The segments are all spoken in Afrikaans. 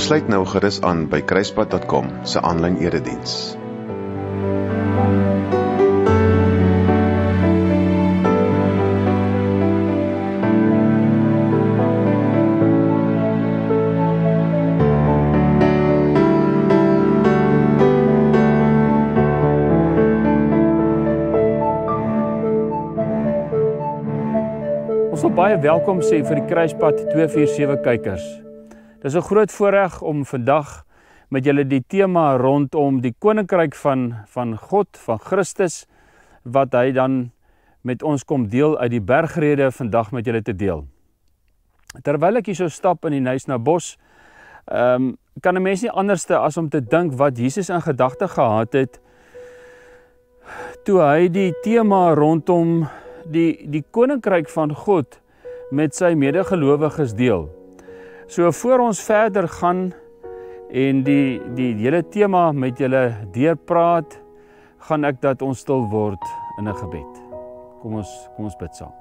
Sluit nou gerus aan by kruispad.com se aanlyn erediens. Ons wil baie welkom sê vir die Kruispad 247 kykers. Dit is 'n groot voorreg om vandag met julle die tema rondom die koninkryk van God, van Christus, wat hy dan met ons kom deel uit die bergrede vandag met julle te deel. Terwyl ek hier so stap in die Nysnabos, kan 'n mens nie anderste as om te dink wat Jesus in gedagte gehad het toe hy die tema rondom die koninkryk van God met sy medegelowiges deel. So voor ons verder gaan en die hele tema met julle deurpraat, gaan ek dat ons stil word in 'n gebed. Kom ons bid saam.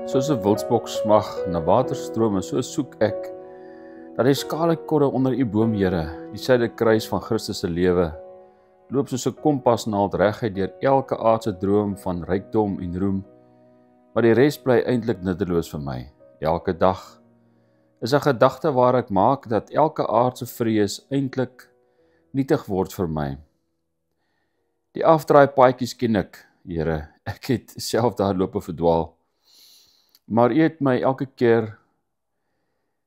Soos 'n wildsbok smag na waterstrome, so soek ek dat die skaalekorre onder u boom, Here, die suiderkruis van Christus se lewe, loop soos 'n kompasnaald reguit deur elke aardse droom van rykdom en roem, maar die res bly eintlik nutteloos vir my. Elke dag is 'n gedagte waar ek maak dat elke aardse vrees eintlik nietig word vir my. Die afdraai paadjies ken ek, Here, ek het self daar loop verdwaal. Maar u het my elke keer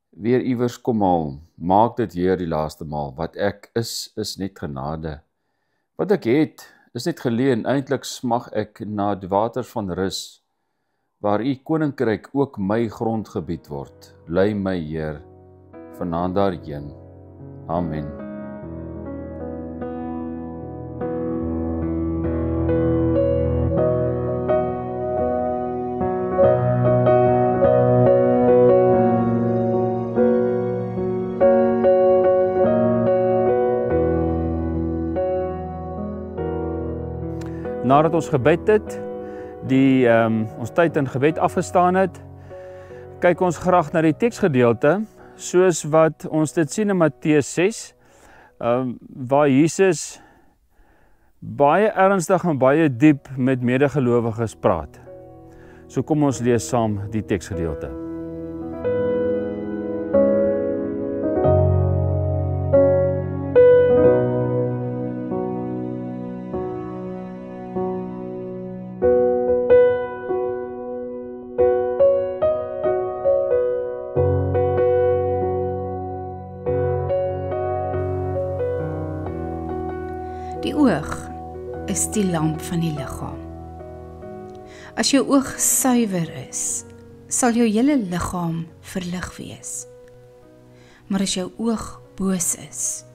weer iewers kom haal. Maak dit weer die laaste maal. Wat ek is net genade. Wat ek het, is net geleen. Eintlik smag ek na die waters van rus, waar u koninkryk ook my grondgebied word. Lei my, Heer, vanaand daarheen. Amen. Nadat ons gebed het, ons tyd in gebed afgestaan het, kyk ons graag na die teksgedeelte, soos wat ons dit sien in Matteus 6, waar Jesus baie ernstig en baie diep met medegelowiges praat. So kom ons lees saam die teksgedeelte. Die oog is die lamp van die liggaam. As jou oog suiwer is, sal jou hele liggaam verlig wees. Maar as jou oog boos is,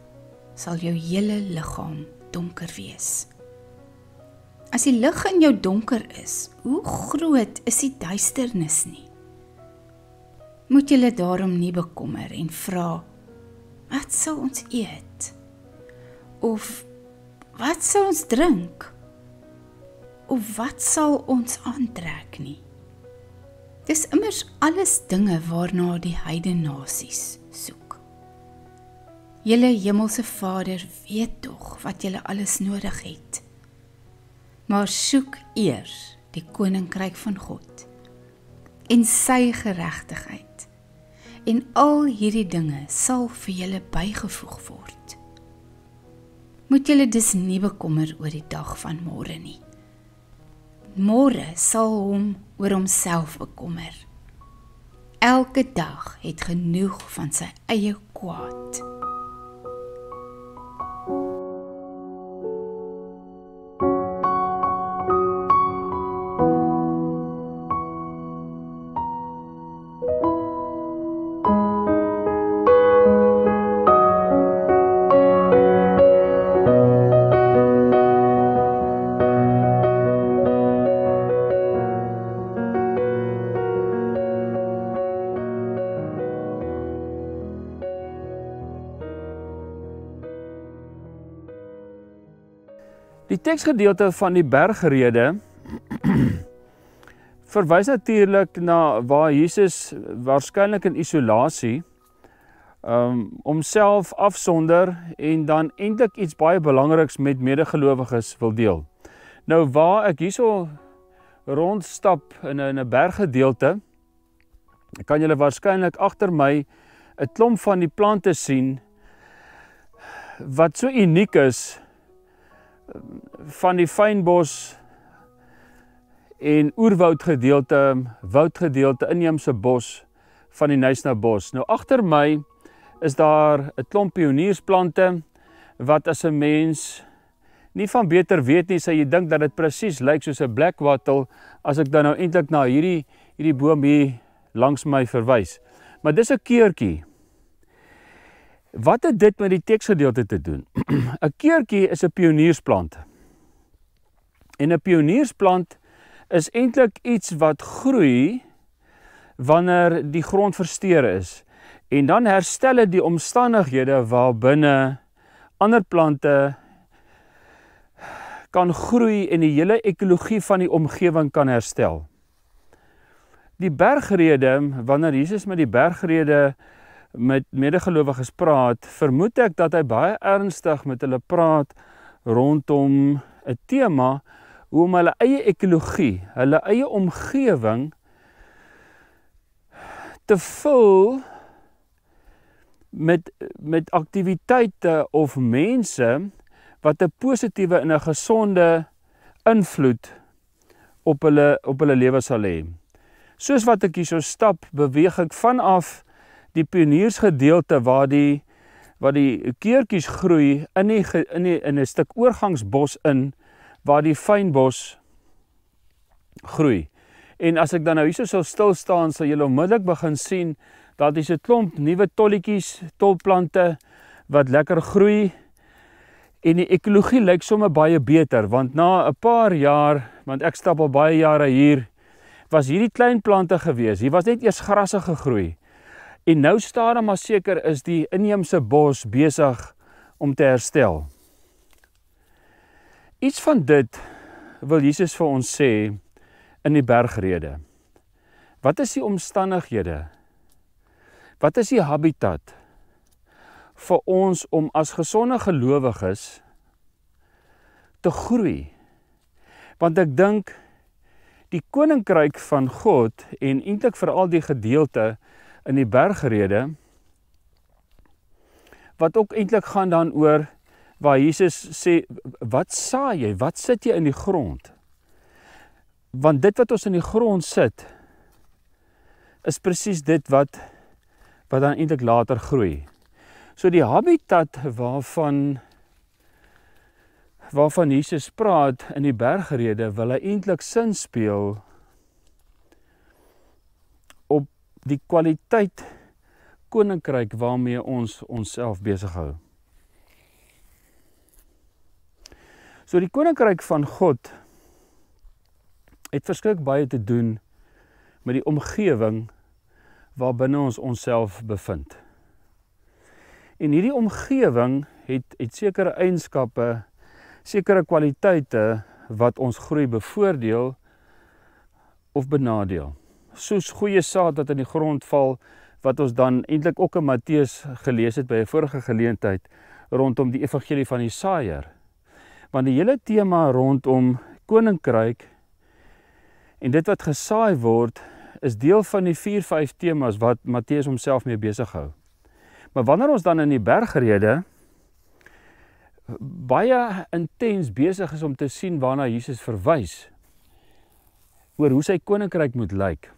sal jou hele liggaam donker wees. As die lig in jou donker is, hoe groot is die duisternis nie? Moet julle daarom nie bekommer en vra, wat sal ons eet? Of wat sal ons drink? Of wat sal ons aantrek nie? Dis immers alles dinge waarna die heidenasies soek. Julle hemelse Vader weet tog wat julle alles nodig het. Maar soek eers die koninkryk van God en sy geregtigheid, en al hierdie dinge sal vir julle bygevoeg word. Moet julle dus nie bekommer oor die dag van môre nie. Môre sal hom oor homself bekommer. elke dag het genoeg van sy eie kwaad. Die teksgedeelte van die bergrede verwys natuurlik na waar Jesus waarskynlik in isolasie homself afsonder en dan eintlik iets baie belangriks met medegelowiges wil deel. Nou waar ek hierso rondstap in 'n berggedeelte, kan julle waarskynlik agter my 'n klomp van die plante sien wat so uniek is, van die fynbos en oerwoudgedeelte, woudgedeelte, inheemse bos van die Knysnabos. Nou agter my is daar 'n klomp pioniersplante wat as 'n mens nie van beter weet nie, sê jy dink dat dit presies lyk soos 'n blekwattel as ek dan nou eintlik na hierdie boom hier langs my verwys. Maar dis 'n keurtjie. Wat het dit met die teksgedeelte te doen? 'n keurtjie is 'n pioniersplant. En 'n pioniersplant is eintlik iets wat groei wanneer die grond versteur is. En dan herstel dit die omstandighede waarbinne ander plante kan groei en die hele ekologie van die omgewing kan herstel. Die bergrede, wanneer Jesus met die bergrede met medegelowiges praat, vermoed ek dat hy baie ernstig met hulle praat rondom 'n tema hoe om hulle eie ekologie, hulle eie omgewing te vul met aktiwiteite of mense wat 'n positiewe en 'n gesonde invloed op hulle lewe sal hê. Soos wat ek hierso stap, beweeg ek vanaf die pioniersgedeelte waar die keurtjies groei in 'n stuk oorgangsbos in waar die fynbos groei. En as ek dan nou hierso sou stil staan, sal julle onmiddellik begin sien dat dis 'n klomp nuwe tolletjies, tolplante wat lekker groei en die ekologie lyk sommer baie beter, want na 'n paar jaar, want ek stap al baie jare hier, was hierdie klein plante gewees. Hier was net eers grasse gegroei. En nou stadig maar seker is die inheemse bos besig om te herstel. Iets van dit wil Jesus vir ons sê in die bergrede. Wat is die omstandighede? Wat is die habitat vir ons om as gesonde gelowiges te groei? Want ek dink die koninkryk van God en eintlik veral die gedeelte in die bergrede wat ook eintlik gaan dan oor waar Jesus sê, wat saai jy? Wat sit jy in die grond? Want dit wat ons in die grond sit is presies dit wat dan eintlik later groei. So die habitat waarvan Jesus praat in die bergrede, wil hy eintlik sin speel op die kwaliteit koninkryk waarmee ons onsself besig hou. So die koninkryk van God het verskriklik baie te doen met die omgewing waarbinne ons onsself bevind. En hierdie omgewing het sekere eienskappe, sekere kwaliteite wat ons groei bevoordeel of benadeel. Soos goeie saad wat in die grond val, wat ons dan eintlik ook in Matteus gelees het by 'n vorige geleentheid rondom die evangelie van die saaier. Want die hele tema rondom koninkryk en dit wat gesaai word, is deel van die 4-5 temas wat Matteus homself mee besig hou. Maar wanneer ons dan in die bergrede baie intens besig is om te sien waarna Jesus verwys, oor hoe sy koninkryk moet lyk,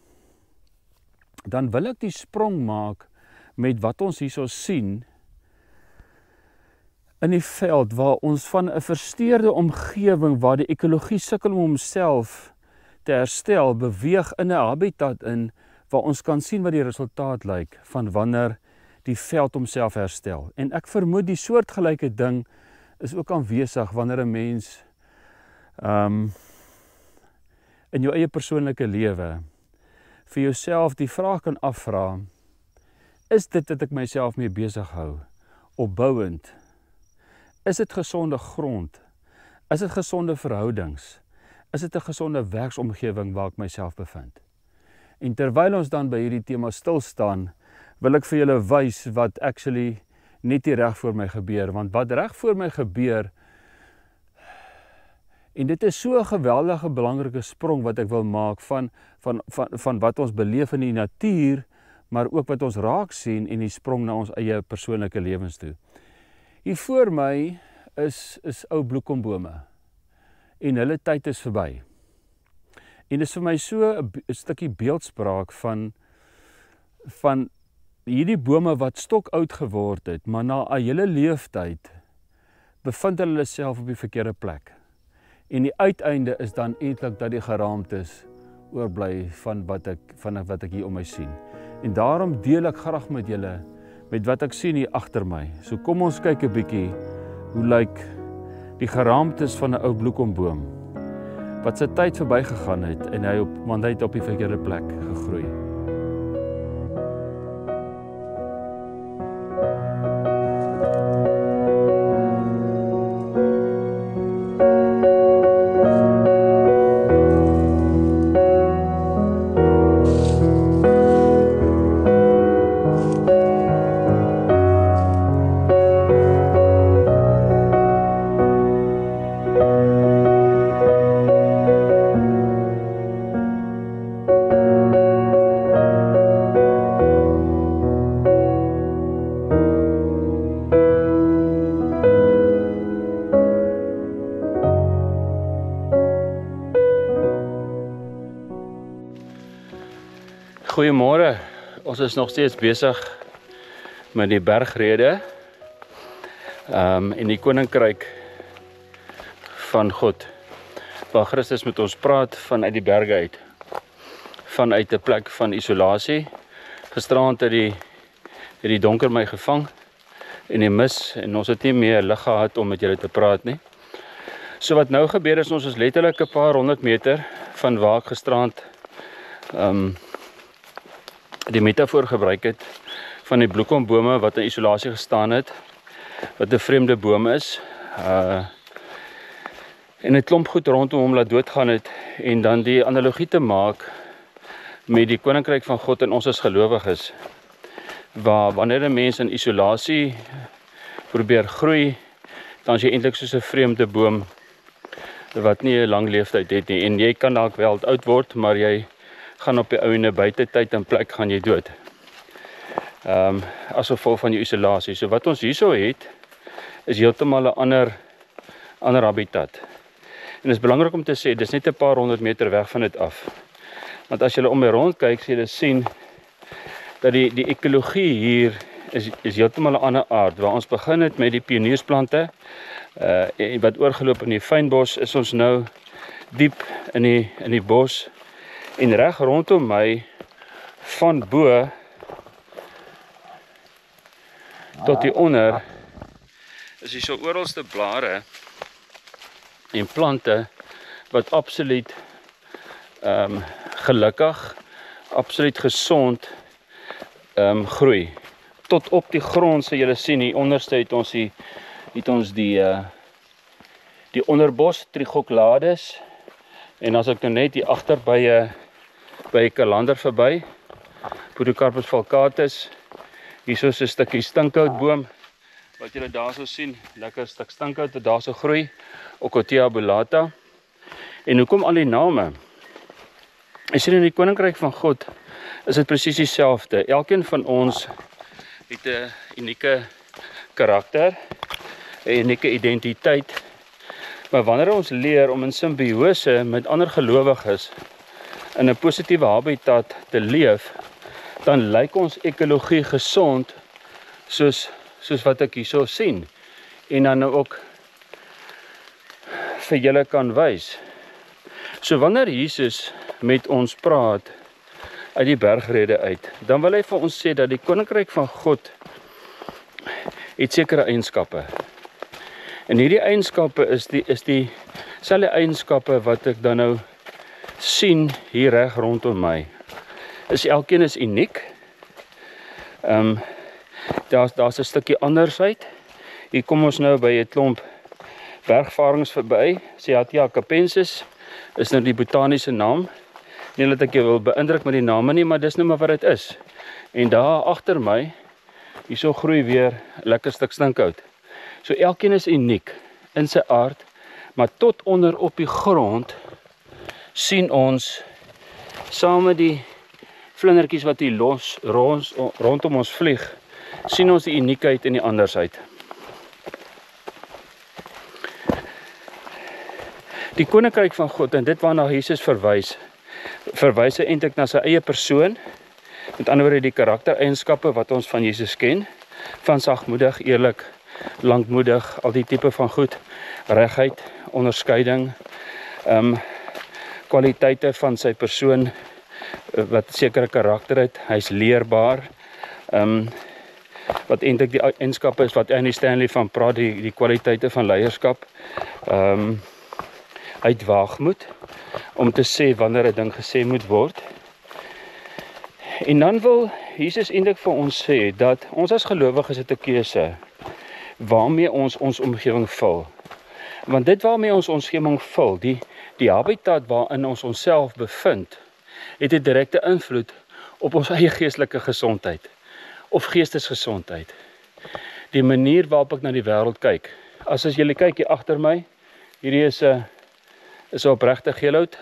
dan wil ek die sprong maak met wat ons hierso sien in die veld, waar ons van 'n versteurde omgewing waar die ekologie sukkel om homself te herstel, beweeg in 'n habitat in waar ons kan sien wat die resultaat lyk van wanneer die veld homself herstel. En ek vermoed die soortgelyke ding is ook aanwesig wanneer 'n mens in jou eie persoonlike lewe vir jouself die vraag kan afvra, is dit wat ek myself mee besig hou, opbouend? Is dit gesonde grond? Is dit gesonde verhoudings? Is dit 'n gesonde werksomgewing waar ek myself bevind? En terwyl ons dan by hierdie tema stil staan, wil ek vir julle wys wat actually net hier reg voor my gebeur, want wat reg voor my gebeur, en dit is so 'n geweldige belangrike sprong wat ek wil maak van wat ons beleef in die natuur, maar ook wat ons raak sien en die sprong na ons eie persoonlike lewens toe. Hier voor my is ou bloekombome en hulle tyd is verby. En dit is vir my so 'n stukkie beeldspraak van hierdie bome wat stokoud geword het, maar na 'n hele leeftyd bevind hulle self op die verkeerde plek. En die uiteinde is dan eintlik dat die geraamtes oorbly van wat ek hier om my sien. En daarom deel ek graag met julle met wat ek sien hier agter my. So kom ons kyk 'n bietjie hoe lyk die geraamtes van 'n ou bloekomboom wat sy tyd verbygegaan het en want hy het op die verkeerde plek gegroei. Goeiemôre, ons is nog steeds besig met die bergrede in die koninkryk van God, waar Christus met ons praat vanuit die berge uit, vanuit 'n plek van isolasie. Gisteraand het die donker my gevang en die mis en ons het nie meer lig gehad om met julle te praat nie. So wat nou gebeur is, ons is letterlik 'n paar 100 meter van waar ek gisteraand die metafoor gebruik het van die bloekombome wat in isolasie gestaan het, wat 'n vreemde boom is, en 'n klomp goed rondom hom laat doodgaan het, en dan die analogie te maak met die koninkryk van God en ons as gelowiges, waar wanneer 'n mens in isolasie probeer groei, dan is jy eintlik soos 'n vreemde boom wat nie 'n lang leeftyd het nie, en jy kan dalk wel oud word, maar jy gaan op die ouene buite tyd en plek gaan jy dood. As gevolg van jou isolasie. So wat ons hierso het, is heeltemal 'n ander habitat. En dit is belangrik om te sê, dis net 'n paar 100 meter weg van dit af. Want as jy om my rond kyk, sê jy sien dat die ekologie hier is heeltemal 'n ander aard. Waar ons begin het met die pioniersplante, wat oorgeloop in die fynbos, is ons nou diep in die bos. En reg rondom my, van bo tot die onder, is hier so oralste blare en plante wat absoluut gelukkig, absoluut gesond groei. Tot op die grond, sal julle sien, hier onderste het ons die onderbos, Trichoklades, en as ek nou net hier agter by 'n kalander verby, Podocarpus falcatus, hier is 'n stukkie stinkhoutboom, wat julle daarso sien, lekker stuk stinkhout wat daarso groei, Ocotea abulata. En hoekom al die name? Ek sien in die koninkryk van God is dit presies dieselfde. Elkeen van ons het 'n unieke karakter, 'n unieke identiteit. Maar wanneer ons leer om in simbiose met ander gelowiges in 'n positiewe habitat te leef, dan lyk ons ekologie gesond soos wat ek hierso sien en dan nou ook vir julle kan wys. So wanneer Jesus met ons praat uit die bergrede uit, dan wil hy vir ons sê dat die koninkryk van God het sekere eienskappe. En hierdie eienskappe is die selfde eienskappe wat ek dan nou sien hier reg rondom my. Elkeen is uniek. Daar's 'n stukkie andersheid. Hier kom ons nou by 'n klomp bergvarings verby. Cyathea capensis is nou die botaniese naam. Nie dat ek jou wil beïndruk met die name nie, maar dis nou maar wat dit is. En daar agter my, hierso groei weer 'n lekker stuk stinkhout. So elkeen is uniek in sy aard, maar tot onder op die grond sien ons saam met die vlindertjies wat hier rondom ons vlieg, sien ons die uniekheid en die andersheid. Die koninkryk van God, en dit waarna Jesus verwys hy eintlik na sy eie persoon, met ander woorde die karaktereienskappe wat ons van Jesus ken, van sagmoedig, eerlik, lankmoedig, al die tipe van goed, regheid, onderskeiding, kwaliteite van sy persoon, wat sekere karakter het, hy's leerbaar, wat eintlik die eienskappe is wat Annie Stanley van praat, die kwaliteite van leierskap, hy het waagmoed om te sê wanneer 'n ding gesê moet word. En dan wil Jesus eintlik vir ons sê dat ons as gelowiges het 'n keuse waarmee ons omgewing vul. Want dit waarmee ons omgewing vul, die habitat waarin ons onsself bevind, het 'n direkte invloed op ons eie geestelike gesondheid of geestesgesondheid. Die manier waarop ek na die wêreld kyk. As julle kyk hier agter my, hierdie is 'n opregte geelhout,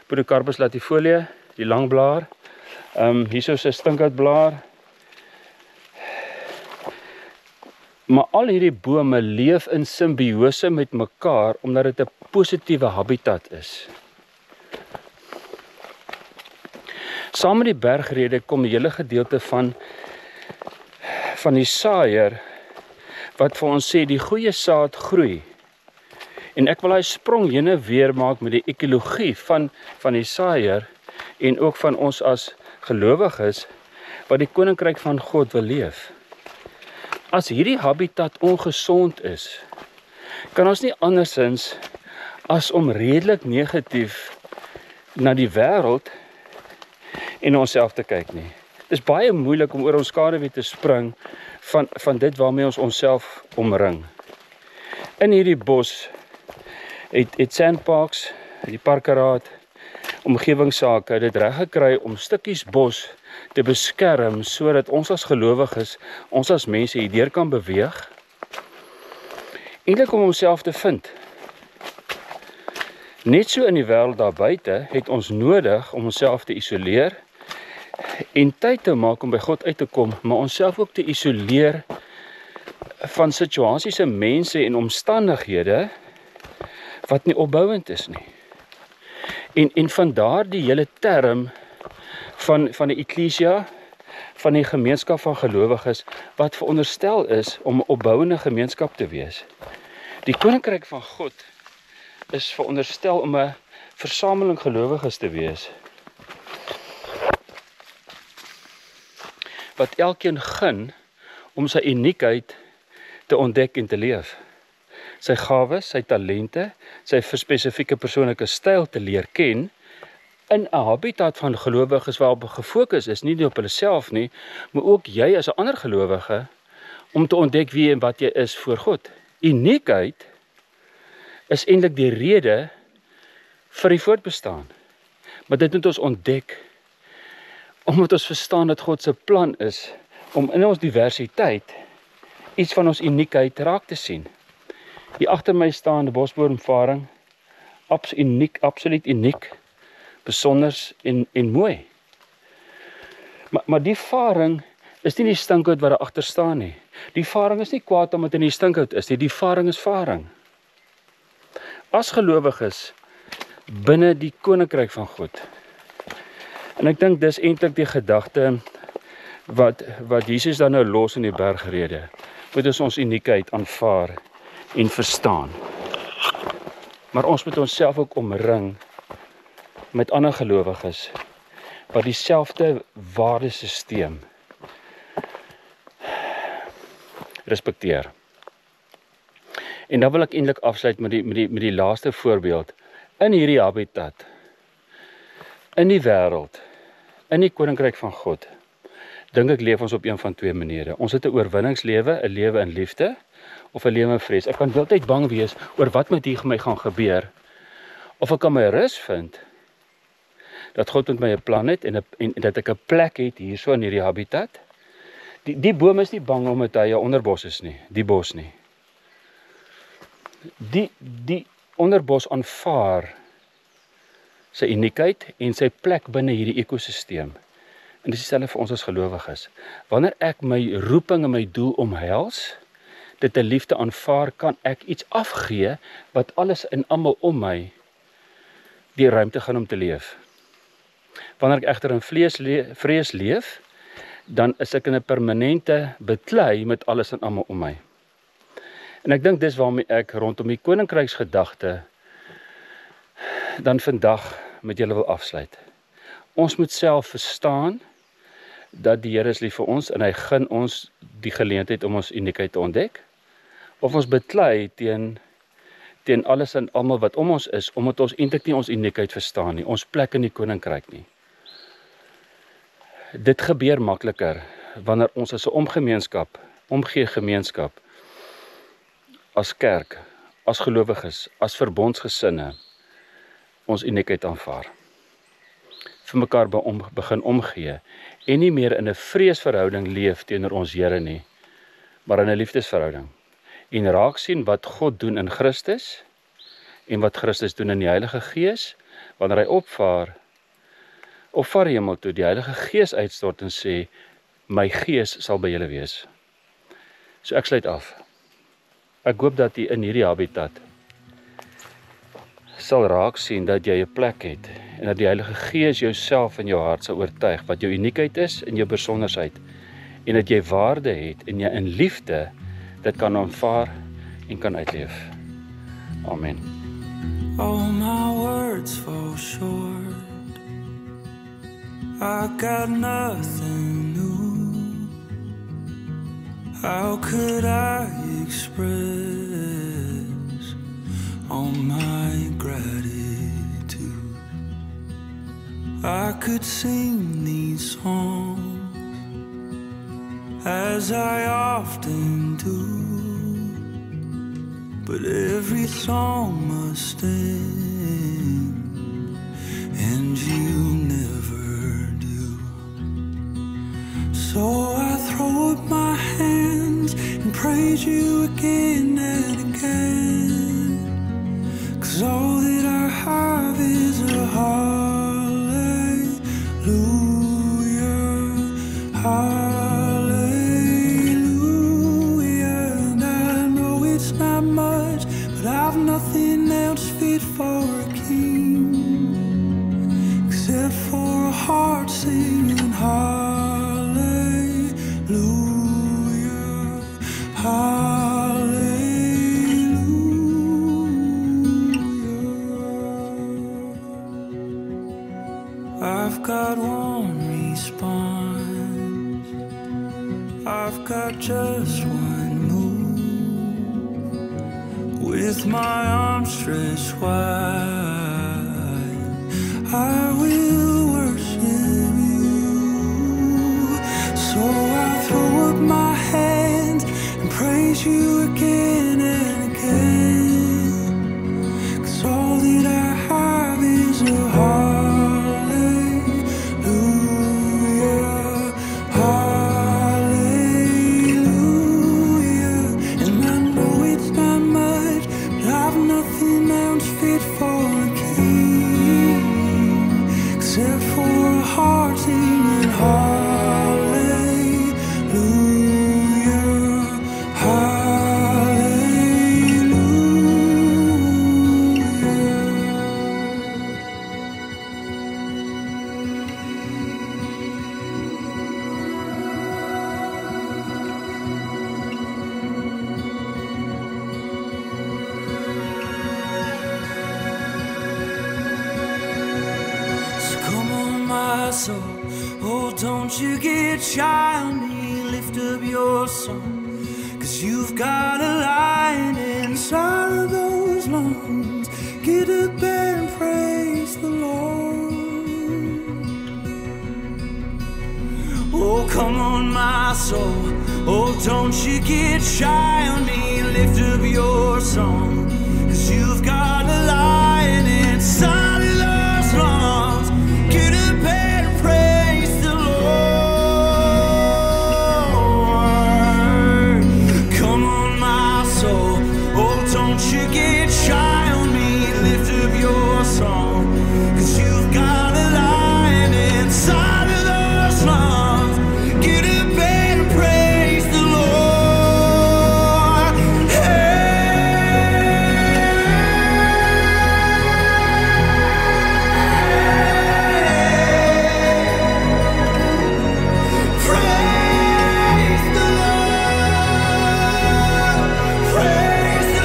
Podocarpus latifolia, die lang blaar. Hierso is 'n stinkhoutblaar. Maar al hierdie bome leef in simbiose met mekaar omdat dit 'n positiewe habitat is. Saam met die bergrede kom 'n hele gedeelte van die saaier wat vir ons sê die goeie saad groei. En ek wil hy sprong heen en weer maak met die ekologie van die saaier en ook van ons as gelowiges wat die koninkryk van God wil leef. As hierdie habitat ongesond is, kan ons nie andersins as om redelik negatief na die wêreld en onsself te kyk nie. Dit is baie moeilik om oor ons skaduwee te spring van dit waarmee ons onsself omring. In hierdie bos het Sandparks, die parkeraad, omgewingsake dit reg gekry om stukkies bos te beskerm sodat ons as gelowiges, ons as mense hierdeur kan beweeg. Eintlik om onsself te vind. Net so in die wêreld daar buite het ons nodig om onsself te isoleer en tyd te maak om by God uit te kom, maar onsself ook te isoleer van situasies en mense en omstandighede wat nie opbouend is nie. En vandaar die hele term van die eklesia, van die gemeenskap van gelowiges, wat veronderstel is om 'n opbouende gemeenskap te wees. Die koninkryk van God is veronderstel om 'n versameling gelowiges te wees, wat elkeen gun om sy uniekheid te ontdek en te leef. Sy gawes, sy talente, sy spesifieke persoonlike styl te leer ken in 'n habitat van gelowiges waarop gefokus is, nie op hulle self nie, maar ook jy as 'n ander gelowige om te ontdek wie en wat jy is voor God. Uniekheid is eintlik die rede vir die voortbestaan. Maar dit moet ons ontdek omdat ons verstaan dat God se plan is om in ons diversiteit iets van ons uniekheid raak te sien. Hier agter my staan die bosboomvaring, absoluut uniek, besonders en mooi. Maar die varing is nie die stinkhout wat daar agter staan nie. Die varing is nie kwaad omdat dit in die stinkhout is nie, die varing is varing. As gelowiges binne die koninkryk van God. En ek dink dis eintlik die gedagte wat Jesus dan nou los in die bergrede, moet ons uniekheid aanvaar en verstaan. Maar ons moet onsself ook omring met ander gelowiges wat dieselfde waardesisteem respekteer. En dan wil ek eintlik afsluit met die laaste voorbeeld. In hierdie habitat, in die wêreld, in die koninkryk van God, dink ek leef ons op een van twee maniere. Ons het 'n oorwinningslewe, 'n lewe in liefde, of 'n lewe in vrees. Ek kan heeltyd bang wees oor wat met hier my gaan gebeur, of ek kan my rus vind, dat God met my 'n plan het, en dat ek 'n plek het hierso in hierdie habitat. Die boom is nie bang omdat hy 'n onderbos is nie, die bos nie. Die onderbos aanvaar sy uniekheid en sy plek binne hierdie ekosisteem. En dis dieselfde vir ons as gelowiges. Wanneer ek my roeping en my doel omhels, dit 'n liefde aanvaar, kan ek iets afgee wat alles en almal om my die ruimte gaan om te leef. Wanneer ek egter in vrees leef, dan is ek in 'n permanente beklei met alles en almal om my. En ek dink dis waarmee ek rondom die koninkryksgedagte dan vandag met julle wil afsluit. Ons moet self verstaan dat die Here is lief vir ons en hy gun ons die geleentheid om ons uniekheid te ontdek, of ons beklei teen alles en almal wat om ons is, omdat ons eintlik nie ons uniekheid verstaan nie, ons plek in die koninkryk nie. Dit gebeur makliker wanneer ons as 'n omgee gemeenskap, as kerk, as gelowiges, as verbondsgesinne, ons uniekheid aanvaar. Vir mekaar begin omgee, en nie meer in 'n vreesverhouding leef teenoor ons Here nie, maar in 'n liefdesverhouding. En raak sien wat God doen in Christus, en wat Christus doen in die Heilige Gees, wanneer hy opvaar hemel toe, die Heilige Gees uitstort en sê, my Gees sal by julle wees. So ek sluit af. Ek hoop dat jy in hierdie habitat sal raak sien dat jy 'n plek het, en dat die Heilige Gees jouself in jou hart sal oortuig, wat jou uniekheid is en jou besonderheid, en dat jy waarde het, en jy in liefde dit kan aanvaar en kan uitleef. Amen. All my words fall short. I got nothing new. How could I express all my gratitude? I could sing these songs as I often do, but every song must end, and you never do. So I throw up my hands and praise you again and again, 'cause all that I have is a hallelujah, hallelujah. And I know it's not much, but I've nothing else fit for a king, except for a heart singing hallelujah, hallelujah. I've got one response, I've got just one move, with my arms stretched wide, I will worship you. So I throw up my hands and praise you again and again, 'cause all that I have is a hallelujah, hallelujah. And I know it's not much, but I've nothing else fit for a king, except for a heart singing hallelujah, hallelujah. soul. Oh, don't you get shy on me, lift up your song, 'cause you've got a lion inside of those lungs. Get up and praise the Lord. Oh, come on, my soul. Oh, don't you get shy on me, lift up your song, 'cause you've got a lion inside of those lungs. Get up and praise the Lord. Come on, my soul. Oh, don't you get shy on me, lift up your song, 'cause you've got a lion inside of those lungs. Get up and praise the Lord. Praise the Lord. Praise the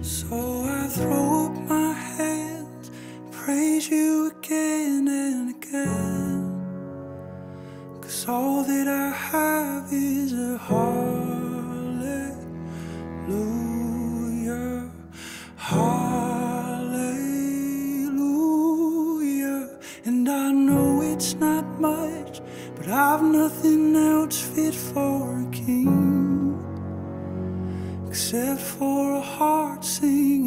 So I throw up my hands, praise you again and again, 'cause all that I have is a hallelujah, hallelujah. And I know it's not much, but I've nothing else fit for a king except for a heart singing